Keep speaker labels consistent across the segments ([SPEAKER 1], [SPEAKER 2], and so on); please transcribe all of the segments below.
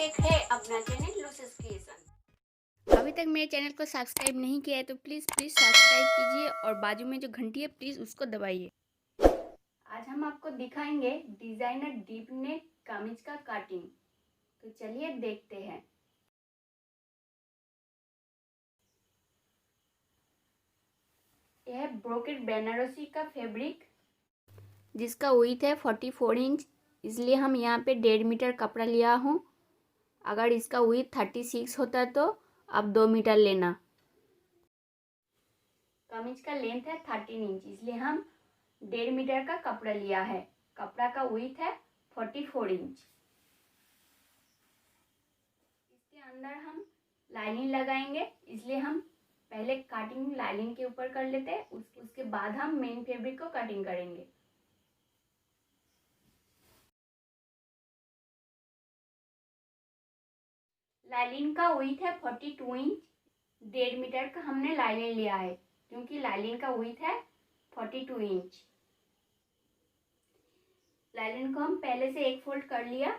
[SPEAKER 1] एक है अपना चैनल लूसेस क्रिएशन।
[SPEAKER 2] अभी तक मेरे चैनल को सब्सक्राइब नहीं किया है तो प्लीज़ सब्सक्राइब कीजिए और बाजू में जो घंटी है प्लीज़ उसको दबाइए। आज हम आपको दिखाएंगे डिज़ाइनर डीप नेक कमीज का कटिंग। तो चलिए देखते हैं। यह है ब्रोकेड बनारसी का फैब्रिक जिसका विड्थ है 44 इंच, इसलिए हम यहाँ पे 1.5 मीटर कपड़ा लिया हूँ। अगर इसका विड्थ 36 होता तो आप 2 मीटर लेना। कमीज का लेंथ है 13 इंच, इसलिए हम 1.5 मीटर का कपड़ा लिया है। कपड़ा का विड्थ है 44 इंच। इसके अंदर हम लाइनिंग लगाएंगे, इसलिए हम पहले कटिंग लाइनिंग के ऊपर कर लेते हैं, उसके बाद हम मेन फैब्रिक को कटिंग करेंगे। लाइनिंग का विड्थ है 42 इंच। 1.5 मीटर का हमने लाइनिंग लिया है क्योंकि लाइनिंग का विड्थ है 42 इंच। लाइनिंग को हम पहले से एक फोल्ड कर लिया।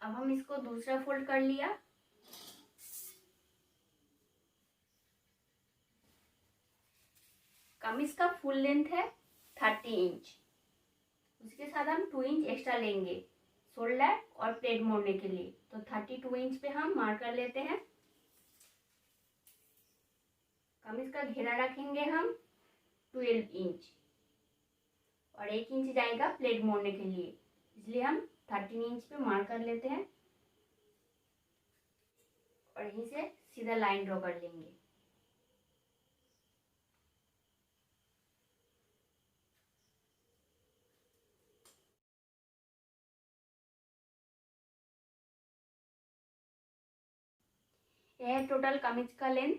[SPEAKER 2] अब हम इसको दूसरा फोल्ड कर लिया। कमीज का फुल लेंथ है 30 इंच। उसके साथ हम 2 इंच एक्स्ट्रा लेंगे शोल्डर और प्लेट मोड़ने के लिए। तो 32 इंच पे हम मार्क कर लेते हैं। कमीज का घेरा रखेंगे हम 12 इंच और 1 इंच जाएगा प्लेट मोड़ने के लिए, इसलिए हम 13 इंच पे मार्क कर लेते हैं और यहीं से सीधा लाइन ड्रॉ कर लेंगे। यह है टोटल कमीज का लेंथ।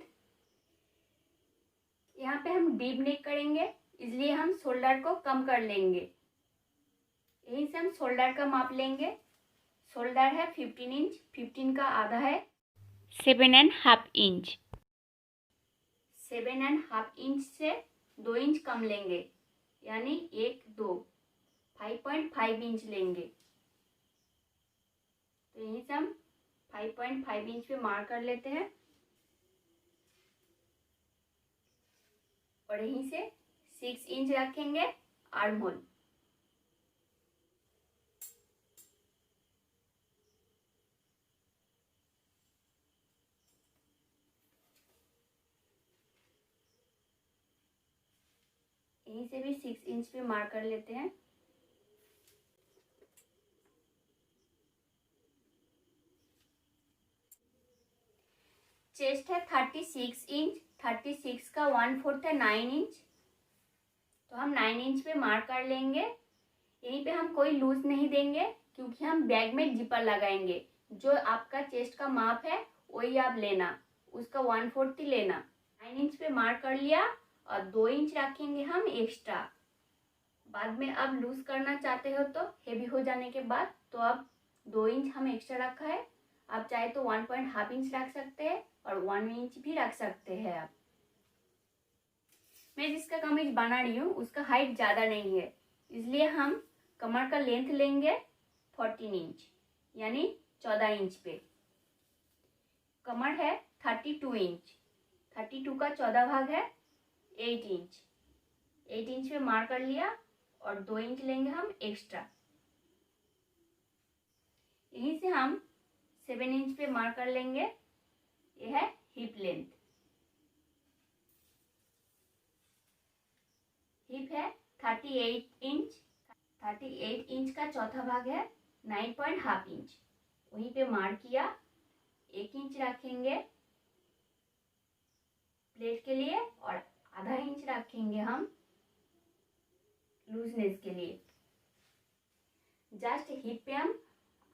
[SPEAKER 2] यहाँ पे हम डीप नेक करेंगे, इसलिए हम शोल्डर को कम कर लेंगे। यहीं से हम शोल्डर का माप लेंगे। शोल्डर है 15 इंच, 15 का आधा है 7.5 इंच। 7.5 इंच से 2 इंच कम लेंगे, यानी 1 2 5.5 इंच लेंगे। तो यहीं से हम 5.5 इंच पे मार्क कर लेते हैं और यहीं से 6 इंच रखेंगे आर्म होल। यहीं से भी 6 इंच पे मार्क कर लेते हैं। चेस्ट है 36 इंच, 36 का 1/4 है 9 इंच। तो हम 9 इंच पे मार्क कर लेंगे। यहीं पे हम कोई लूज नहीं देंगे क्योंकि हम बैग में जिपर लगाएंगे। जो आपका चेस्ट का माप है वही आप लेना, उसका 1/4 ही लेना। 9 इंच पे मार्क कर लिया और 2 इंच रखेंगे हम एक्स्ट्रा। बाद में आप लूज करना चाहते हो तो हेवी हो जाने के बाद तो आप 2 इंच हम एक्स्ट्रा रखा है। आप चाहे तो 1.5 इंच रख सकते हैं और 1 इंच भी रख सकते हैं आप। मैं जिसका कमीज बना रही हूँ उसका हाइट ज़्यादा नहीं है, इसलिए हम कमर का लेंथ लेंगे 14 इंच, यानी 14 इंच पे। कमर है 32 इंच, 32 का 14 भाग है 8 इंच। 8 इंच पे मार्क कर लिया और 2 इंच लेंगे हम एक्स्ट्रा। यहीं से हम 7 इंच पे मार्क कर लेंगे। यह है हिप लेंथ। हिप है 38 इंच, 38 इंच का चौथा भाग है 9.5 इंच। वहीं पे मार्क किया। 1 इंच रखेंगे प्लेट के लिए और आधा इंच रखेंगे हम लूजनेस के लिए। जस्ट हिप पे हम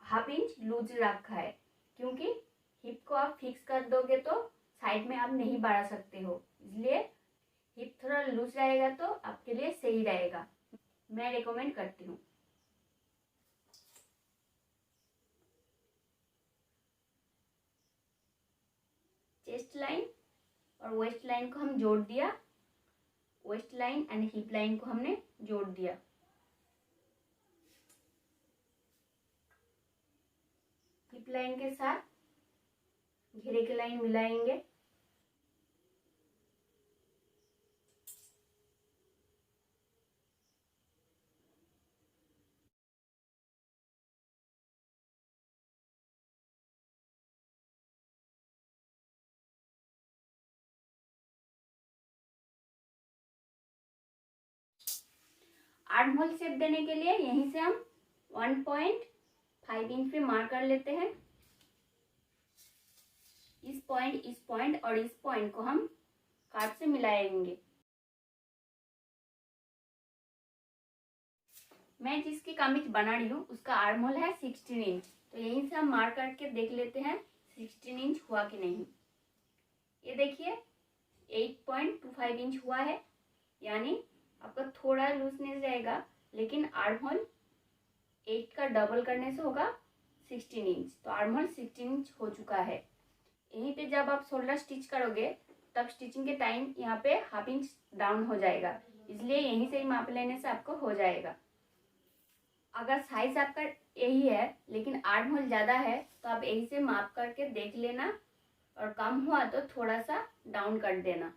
[SPEAKER 2] हाफ इंच लूज रखा है क्योंकि हिप को आप फिक्स कर दोगे तो साइड में आप नहीं बढ़ा सकते हो, इसलिए हिप थोड़ा लूज रहेगा तो आपके लिए सही रहेगा। मैं रिकमेंड करती हूँ। चेस्ट लाइन और वेस्ट लाइन को हम जोड़ दिया। Waist line and hip line को हमने जोड़ दिया। जिप लाइन के साथ घेरे की लाइन मिलाएंगे। आर्म होल शेप देने के लिए यहीं से हम 1.5 इंच पे मार्क कर लेते हैं। इस पॉइंट और इस पॉइंट को हम काट से मिलाएंगे। मैं जिसकी कमीज बना रही हूँ उसका आर्म होल है 16 इंच, तो यहीं से हम मार्क करके देख लेते हैं 16 इंच हुआ कि नहीं। ये देखिए 8.25 इंच हुआ है, यानी आपका थोड़ा लूजनेस रहेगा, लेकिन आर्म होल 8 का डबल करने से होगा 16 इंच, तो आर्म होल 16 इंच हो चुका है। यहीं पे जब आप शोल्डर स्टिच करोगे तब स्टिचिंग के टाइम यहाँ पे हाफ इंच डाउन हो जाएगा, इसलिए यहीं से ही माप लेने से आपको हो जाएगा। अगर साइज आपका यही है लेकिन आर्म होल ज़्यादा है तो आप यहीं से माप करके देख लेना, और कम हुआ तो थोड़ा सा डाउन कर देना,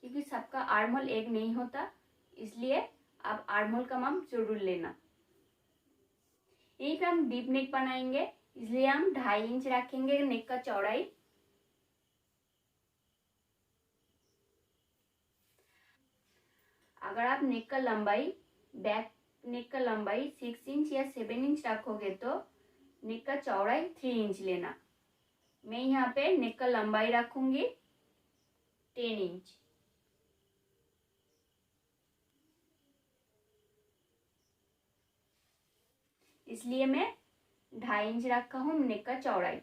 [SPEAKER 2] क्योंकि सबका आर्म होल एक नहीं होता, इसलिए आप आर्म होल का माप जरूर लेना। यहीं पे हम डीप नेक बनाएंगे, इसलिए हम 2.5 इंच रखेंगे नेक का चौड़ाई। अगर आप नेक का लंबाई बैक नेक का लंबाई 6 इंच या 7 इंच रखोगे तो नेक का चौड़ाई 3 इंच लेना। मैं यहाँ पे नेक का लंबाई रखूंगी 10 इंच। इसलिए मैं 2.5 इंच रखा हूँ नेक का चौड़ाई।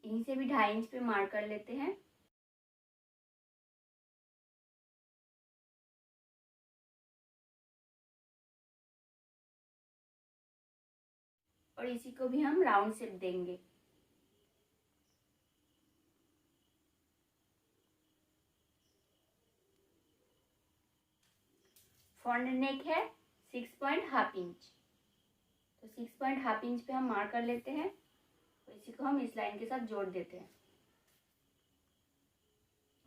[SPEAKER 2] यहीं से भी 2.5 इंच पे मार्क कर लेते हैं। और इसी को भी हम राउंड शेप देंगे। फ्रंट नेक है 6.5 इंच, तो 6.5 इंच पे हम मार्क कर लेते हैं, तो इसी को हम इस लाइन के साथ जोड़ देते हैं।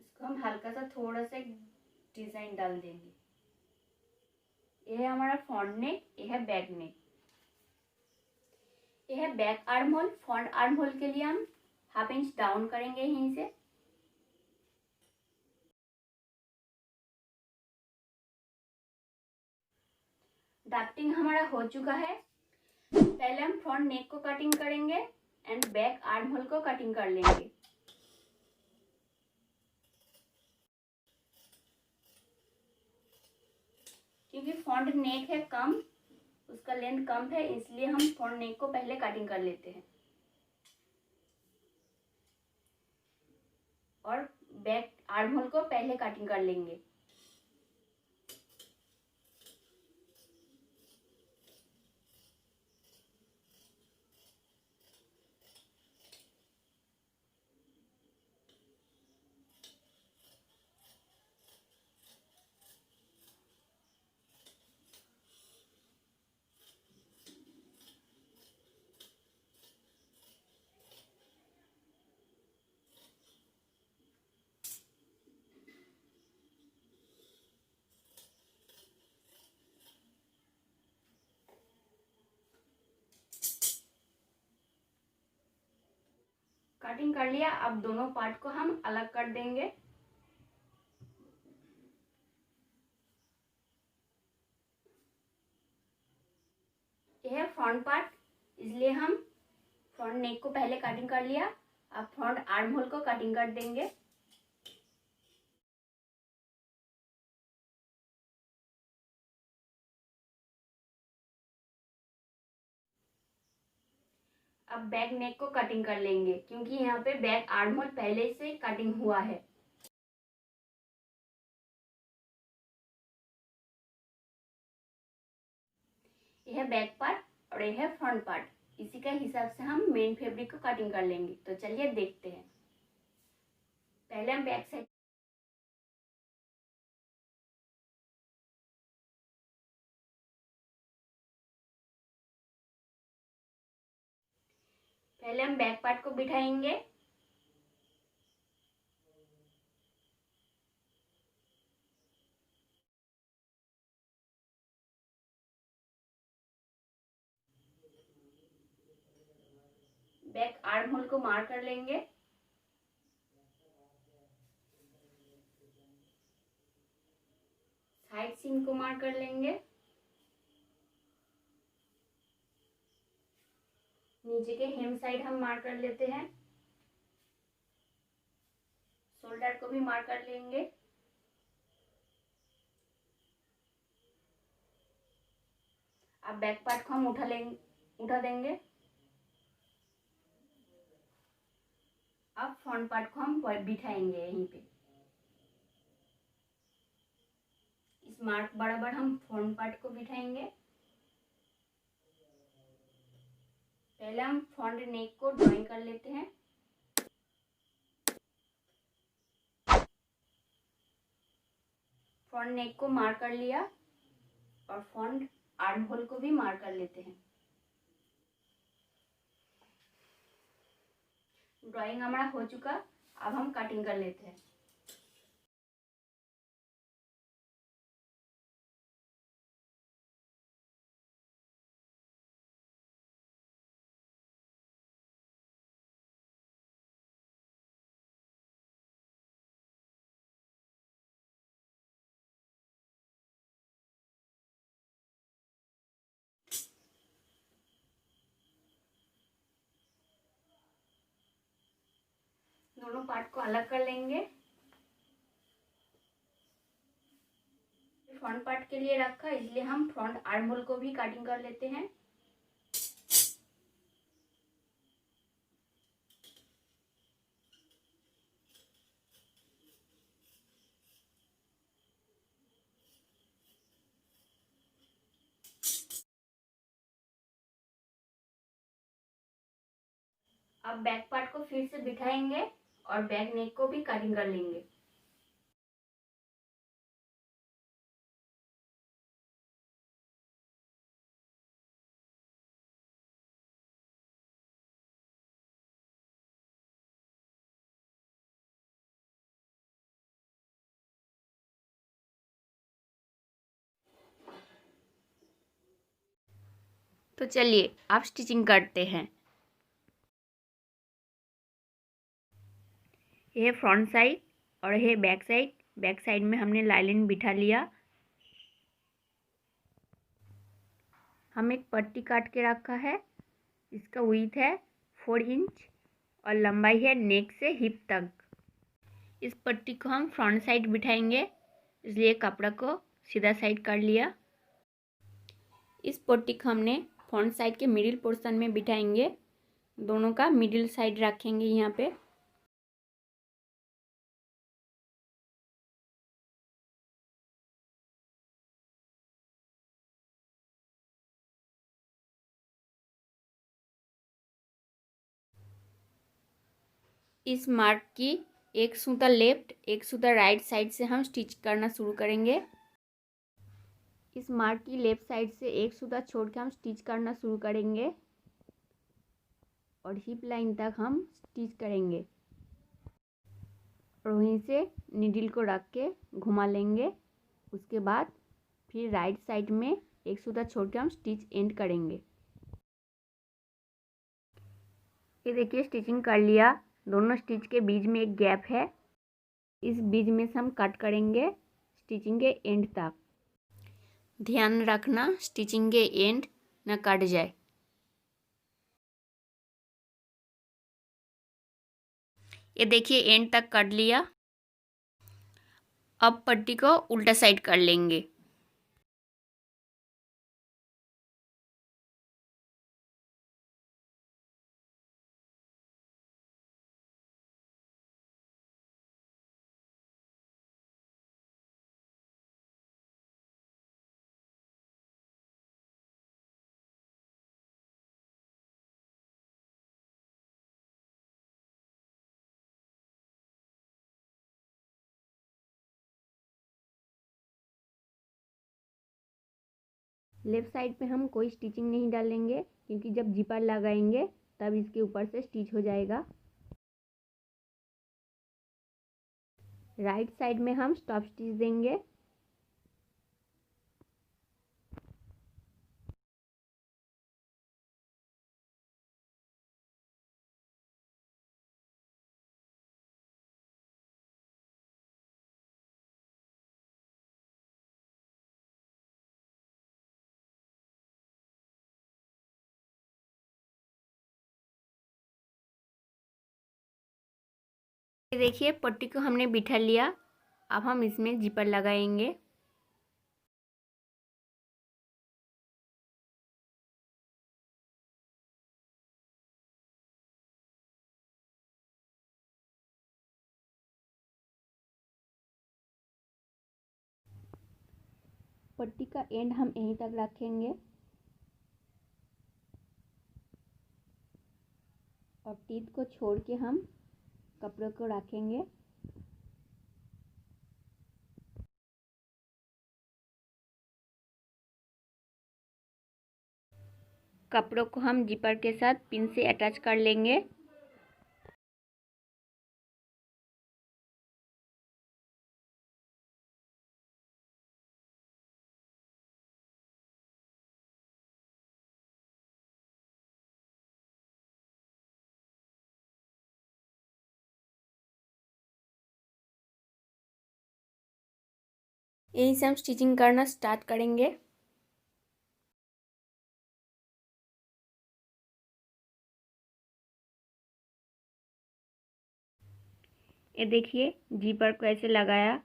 [SPEAKER 2] इसको हम हल्का सा थोड़ा सा डिजाइन डाल देंगे। यह है हमारा फ्रंट नेक, यह है बैक नेक। यह है back arm hole. Front arm hole के लिए हम हाफ इंच डाउन करेंगे यहीं से। ड्राफ्टिंग हमारा हो चुका है। पहले हम फ्रंट नेक को कटिंग करेंगे एंड बैक आर्म होल को कटिंग कर लेंगे। क्योंकि फ्रंट नेक है कम, उसका लेंथ कम है, इसलिए हम फ्रंट नेक को पहले कटिंग कर लेते हैं और बैक आर्म होल को पहले कटिंग कर लेंगे। कटिंग कर लिया, अब दोनों पार्ट को हम अलग कर देंगे। यह है फ्रंट पार्ट, इसलिए हम फ्रंट नेक को पहले कटिंग कर लिया, अब फ्रंट आर्म होल को कटिंग कर देंगे। अब बैक नेक को कटिंग कर लेंगे, क्योंकि यहाँ पे बैक आर्म होल पहले से कटिंग हुआ है। यह है बैक पार्ट और यह है फ्रंट पार्ट। इसी के हिसाब से हम मेन फैब्रिक को कटिंग कर लेंगे। तो चलिए देखते हैं। पहले हम बैक साइड पहले हम बैक पार्ट को बिठाएंगे। बैक आर्म होल को मार्क कर लेंगे। साइड सीम को मार्क कर लेंगे। नीचे के हेम साइड हम मार्क कर लेते हैं। शोल्डर को भी मार्क कर लेंगे। अब बैक पार्ट को हम उठा देंगे। अब फ्रंट पार्ट को हम बिठाएंगे यहीं पे। इस मार्क बराबर हम फ्रंट पार्ट को बिठाएंगे। पहले हम फ्रंट नेक को ड्राइंग कर लेते हैं। फ्रंट नेक को मार्क कर लिया और फ्रंट आर्म होल को भी मार्क कर लेते हैं। ड्राइंग हमारा हो चुका। अब हम कटिंग कर लेते हैं। दोनों पार्ट को अलग कर लेंगे। फ्रंट पार्ट के लिए रखा, इसलिए हम फ्रंट आर्म होल को भी कटिंग कर लेते हैं। अब बैक पार्ट को फिर से बिठाएंगे और बैक नेक को भी कटिंग कर लेंगे। तो चलिए अब स्टिचिंग करते हैं। ये फ्रंट साइड और ये बैक साइड। बैक साइड में हमने लाइनिंग बिठा लिया। हम एक पट्टी काट के रखा है। इसका विड्थ है 4 इंच और लंबाई है नेक से हिप तक। इस पट्टी को हम फ्रंट साइड बिठाएंगे, इसलिए कपड़ा को सीधा साइड कर लिया। इस पट्टी को हमने फ्रंट साइड के मिडिल पोर्शन में बिठाएंगे। दोनों का मिडिल साइड रखेंगे यहाँ पे। इस मार्क की एक सूता लेफ्ट एक सूता राइट साइड से हम स्टिच करना शुरू करेंगे। इस मार्क की लेफ्ट साइड से एक सूता छोड़ के हम स्टिच करना शुरू करेंगे और हिप लाइन तक हम स्टिच करेंगे और वहीं से नीडल को रख के घुमा लेंगे। उसके बाद फिर राइट साइड में एक सूता छोड़ के हम स्टिच एंड करेंगे। ये देखिए स्टिचिंग कर लिया। दोनों स्टिच के बीच में एक गैप है, इस बीच में से हम कट करेंगे स्टिचिंग के एंड तक। ध्यान रखना स्टिचिंग के एंड ना कट जाए। ये देखिए एंड तक कट लिया। अब पट्टी को उल्टा साइड कर लेंगे। लेफ़्ट साइड पे हम कोई स्टिचिंग नहीं डालेंगे क्योंकि जब जिपर लगाएंगे तब इसके ऊपर से स्टिच हो जाएगा। राइट साइड में हम स्टॉप स्टिच देंगे। ये देखिए पट्टी को हमने बिठा लिया। अब हम इसमें जिपर लगाएंगे। पट्टी का एंड हम यहीं तक रखेंगे और टीथ को छोड़ के हम कपड़े को रखेंगे। कपड़ों को हम जिपर के साथ पिन से अटैच कर लेंगे। यहीं से हम स्टिचिंग करना स्टार्ट करेंगे। ये देखिए जिपर को ऐसे लगाया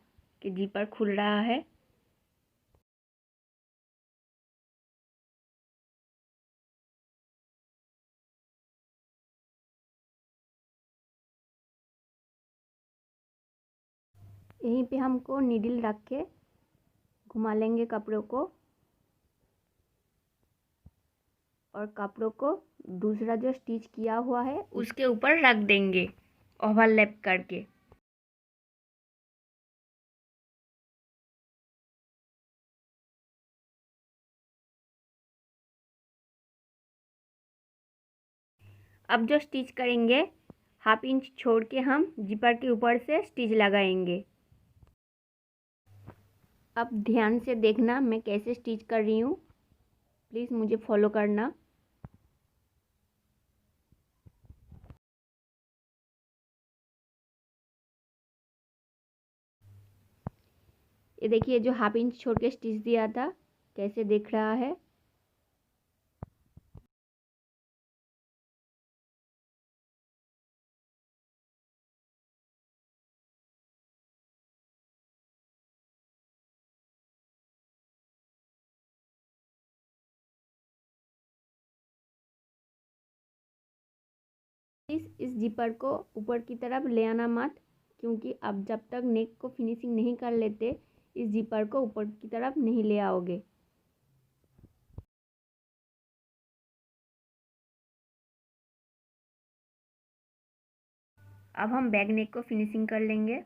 [SPEAKER 2] कि जिपर खुल रहा है। यहीं पे हमको नीडल रख के घुमा लेंगे कपड़ों को और कपड़ों को दूसरा जो स्टिच किया हुआ है उसके ऊपर रख देंगे ओवरलैप करके। अब जो स्टिच करेंगे 1/2 इंच छोड़ के हम जिपर के ऊपर से स्टिच लगाएंगे। अब ध्यान से देखना मैं कैसे स्टिच कर रही हूँ, प्लीज़ मुझे फॉलो करना। ये देखिए जो 1/2 इंच छोड़ के स्टिच दिया था कैसे दिख रहा है। इस जिपर को ऊपर की तरफ ले आना मत, क्योंकि अब जब तक नेक को फिनिशिंग नहीं कर लेते इस जिपर को ऊपर की तरफ नहीं ले आओगे। अब हम बैक नेक को फिनिशिंग कर लेंगे।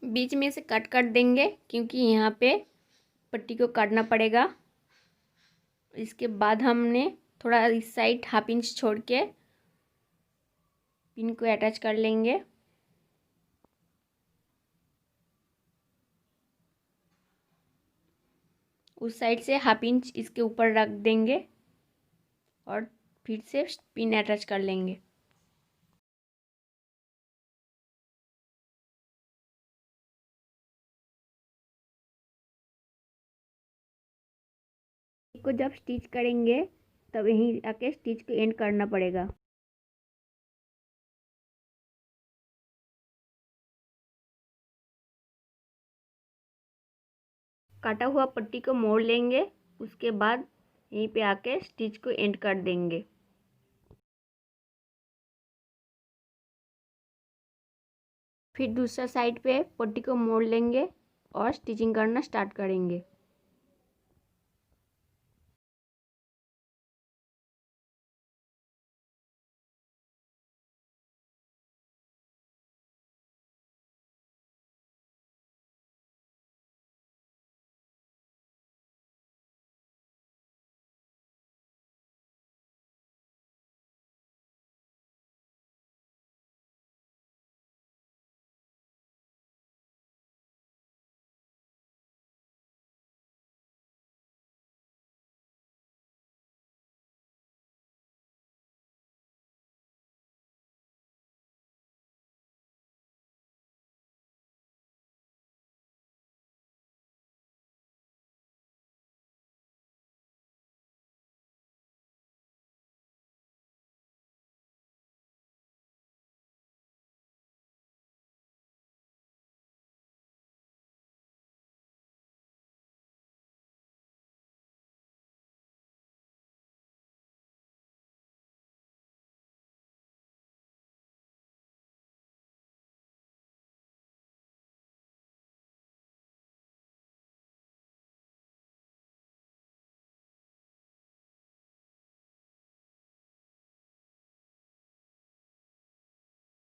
[SPEAKER 2] बीच में से कट कर देंगे क्योंकि यहाँ पे पट्टी को काटना पड़ेगा। इसके बाद हमने थोड़ा इस साइड 1/2 इंच छोड़ के पिन को अटैच कर लेंगे। उस साइड से 1/2 इंच इसके ऊपर रख देंगे और फिर से पिन अटैच कर लेंगे। को जब स्टिच करेंगे तब यहीं आके स्टिच को एंड करना पड़ेगा। काटा हुआ पट्टी को मोड़ लेंगे, उसके बाद यहीं पे आके स्टिच को एंड कर देंगे। फिर दूसरा साइड पे पट्टी को मोड़ लेंगे और स्टिचिंग करना स्टार्ट करेंगे।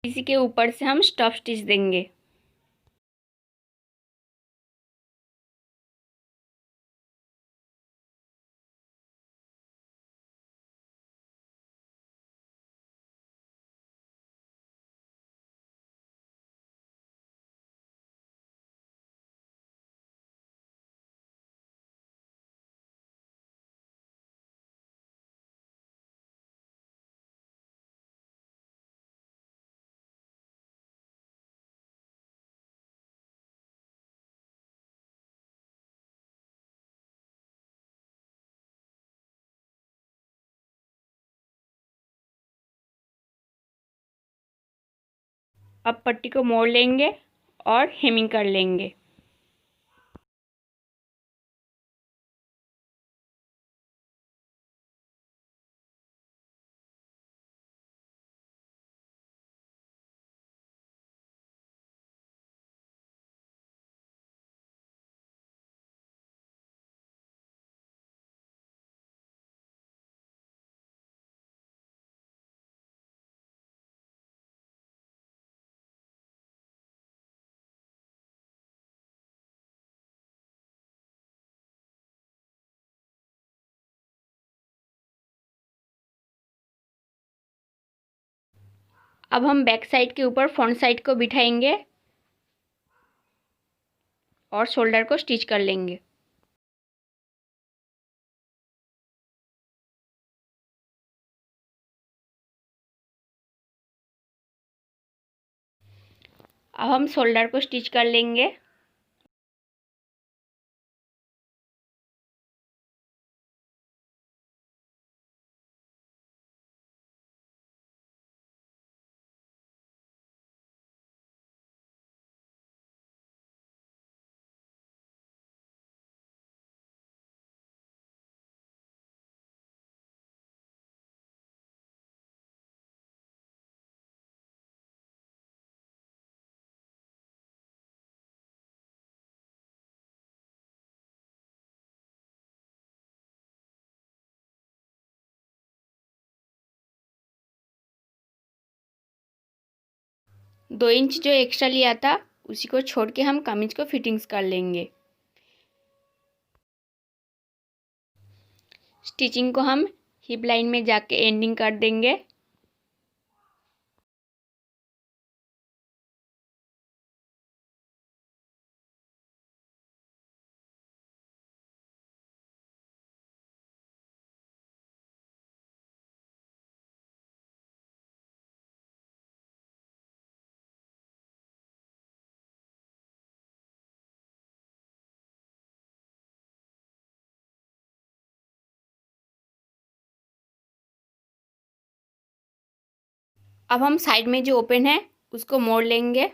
[SPEAKER 2] इसी के ऊपर से हम स्टफ स्टिच देंगे। अब पट्टी को मोड़ लेंगे और हेमिंग कर लेंगे। अब हम बैक साइड के ऊपर फ्रंट साइड को बिठाएंगे और शोल्डर को स्टिच कर लेंगे। अब हम शोल्डर को स्टिच कर लेंगे। दो इंच जो एक्स्ट्रा लिया था उसी को छोड़ के हम कमीज को फिटिंग्स कर लेंगे। स्टिचिंग को हम हिप लाइन में जाके एंडिंग कर देंगे। अब हम साइड में जो ओपन है उसको मोड़ लेंगे।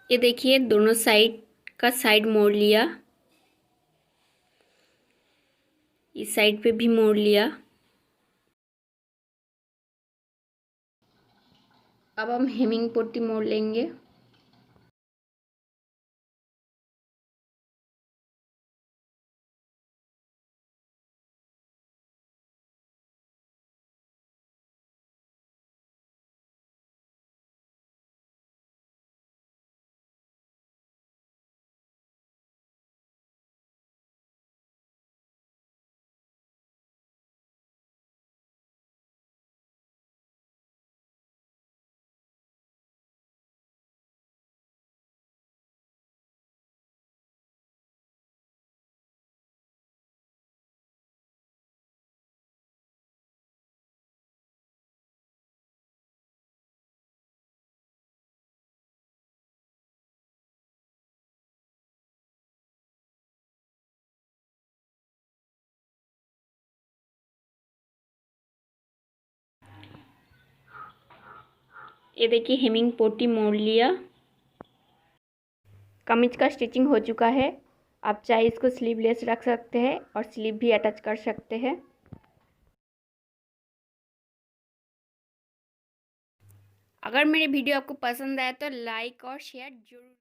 [SPEAKER 2] ये देखिए दोनों साइड का साइड मोड़ लिया, इस साइड पे भी मोड़ लिया। अब हम हेमिंग पट्टी मोड़ लेंगे। ये देखिए हेमिंग पट्टी मोड़ लिया। कमीज का स्टिचिंग हो चुका है। आप चाहे इसको स्लीवलेस रख सकते हैं और स्लीव भी अटैच कर सकते हैं। अगर मेरी वीडियो आपको पसंद आए तो लाइक और शेयर जरूर।